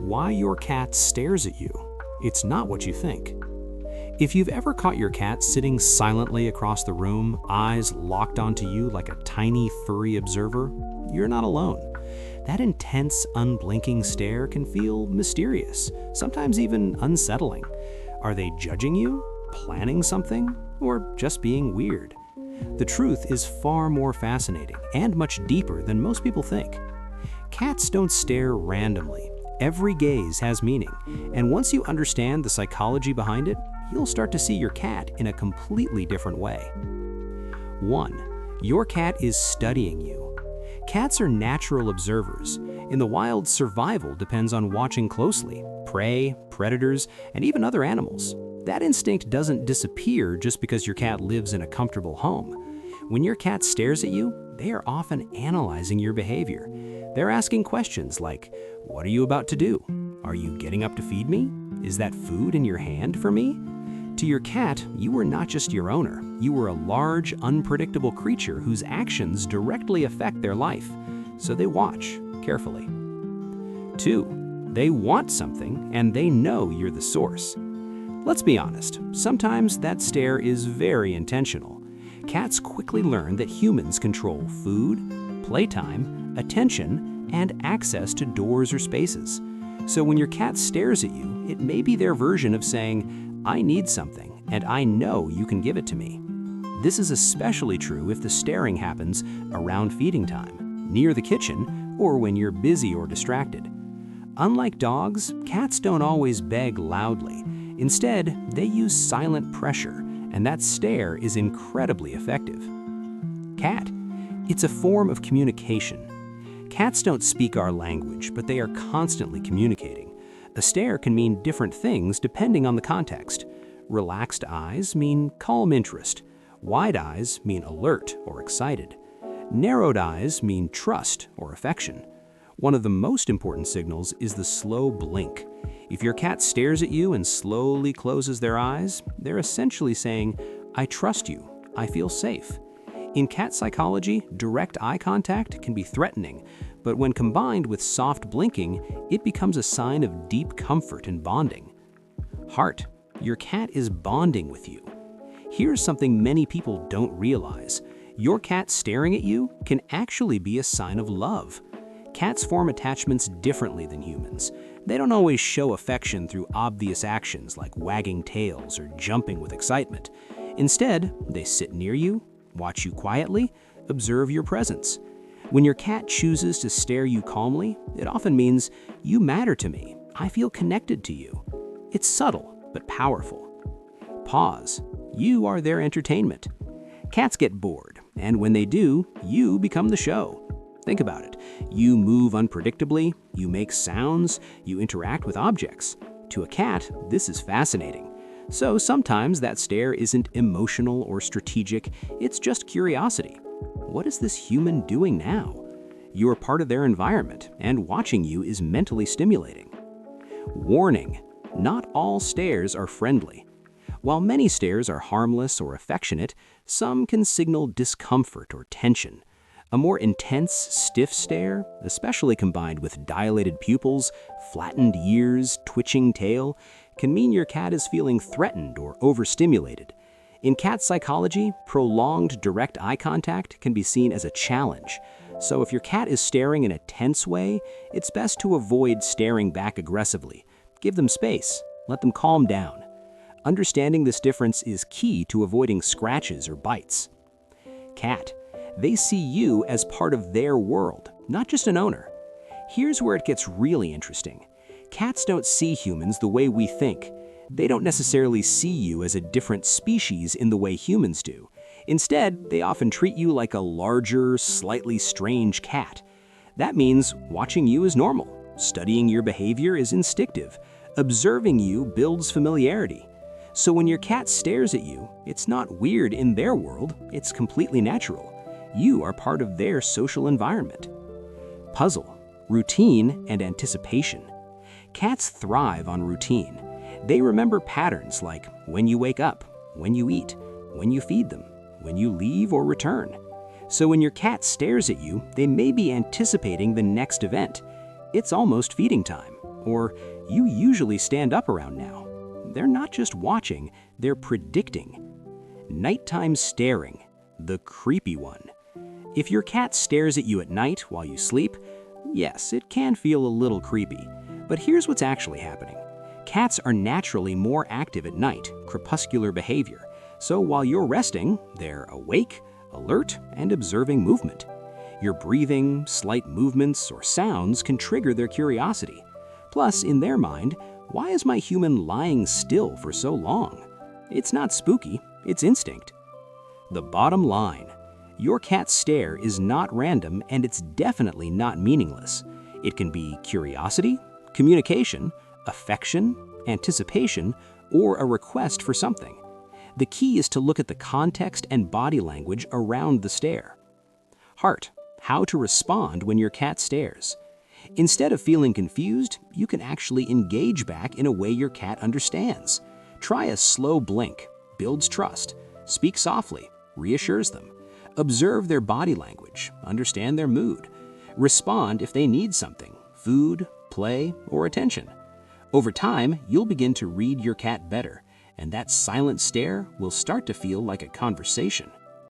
why your cat stares at you. It's not what you think. If you've ever caught your cat sitting silently across the room, eyes locked onto you like a tiny furry observer, you're not alone. That intense, unblinking stare can feel mysterious, sometimes even unsettling. Are they judging you, planning something, or just being weird? The truth is far more fascinating and much deeper than most people think. Cats don't stare randomly. Every gaze has meaning, and once you understand the psychology behind it, you'll start to see your cat in a completely different way. 1. Your cat is studying you. Cats are natural observers. In the wild, survival depends on watching closely, prey, predators, and even other animals. That instinct doesn't disappear just because your cat lives in a comfortable home. When your cat stares at you, they are often analyzing your behavior. They're asking questions like, "What are you about to do? Are you getting up to feed me? Is that food in your hand for me?" To your cat, you are not just your owner. You are a large, unpredictable creature whose actions directly affect their life, so they watch carefully. 2. They want something, and they know you're the source. Let's be honest, sometimes that stare is very intentional. Cats quickly learn that humans control food, playtime, attention, and access to doors or spaces. So when your cat stares at you, it may be their version of saying, "I need something, and I know you can give it to me." This is especially true if the staring happens around feeding time, near the kitchen, or when you're busy or distracted. Unlike dogs, cats don't always beg loudly. Instead, they use silent pressure, and that stare is incredibly effective. Cat. It's a form of communication. Cats don't speak our language, but they are constantly communicating. A stare can mean different things depending on the context. Relaxed eyes mean calm interest. Wide eyes mean alert or excited. Narrowed eyes mean trust or affection. One of the most important signals is the slow blink. If your cat stares at you and slowly closes their eyes, they're essentially saying, "I trust you, I feel safe." In cat psychology, direct eye contact can be threatening, but when combined with soft blinking, it becomes a sign of deep comfort and bonding. Heart. Your cat is bonding with you. Here's something many people don't realize. Your cat staring at you can actually be a sign of love. Cats form attachments differently than humans. They don't always show affection through obvious actions like wagging tails or jumping with excitement. Instead, they sit near you, watch you quietly, observe your presence. When your cat chooses to stare you calmly, it often means, "You matter to me. I feel connected to you." It's subtle, but powerful. Pause. You are their entertainment. Cats get bored, and when they do, you become the show. Think about it. You move unpredictably, you make sounds, you interact with objects. To a cat, this is fascinating. So sometimes that stare isn't emotional or strategic, it's just curiosity. What is this human doing now? You are part of their environment, and watching you is mentally stimulating. Warning: not all stares are friendly. While many stares are harmless or affectionate, some can signal discomfort or tension. A more intense, stiff stare, especially combined with dilated pupils, flattened ears, twitching tail, can mean your cat is feeling threatened or overstimulated. In cat psychology, prolonged direct eye contact can be seen as a challenge. So if your cat is staring in a tense way, it's best to avoid staring back aggressively. Give them space. Let them calm down. Understanding this difference is key to avoiding scratches or bites. Cat. They see you as part of their world, not just an owner. Here's where it gets really interesting. Cats don't see humans the way we think. They don't necessarily see you as a different species in the way humans do. Instead, they often treat you like a larger, slightly strange cat. That means watching you is normal, studying your behavior is instinctive, observing you builds familiarity. So when your cat stares at you, it's not weird in their world, it's completely natural. You are part of their social environment. Puzzle, routine, and anticipation. Cats thrive on routine. They remember patterns like when you wake up, when you eat, when you feed them, when you leave or return. So when your cat stares at you, they may be anticipating the next event. It's almost feeding time, or "You usually stand up around now." They're not just watching, they're predicting. Nighttime staring, the creepy one. If your cat stares at you at night while you sleep, yes, it can feel a little creepy. But here's what's actually happening. Cats are naturally more active at night, crepuscular behavior. So while you're resting, they're awake, alert, and observing movement. Your breathing, slight movements, or sounds can trigger their curiosity. Plus, in their mind, why is my human lying still for so long? It's not spooky, it's instinct. The bottom line, your cat's stare is not random and it's definitely not meaningless. It can be curiosity, communication, affection, anticipation, or a request for something. The key is to look at the context and body language around the stare. Heart, how to respond when your cat stares. Instead of feeling confused, you can actually engage back in a way your cat understands. Try a slow blink, builds trust. Speak softly, reassures them. Observe their body language, understand their mood. Respond if they need something, food, play, or attention. Over time, you'll begin to read your cat better, and that silent stare will start to feel like a conversation.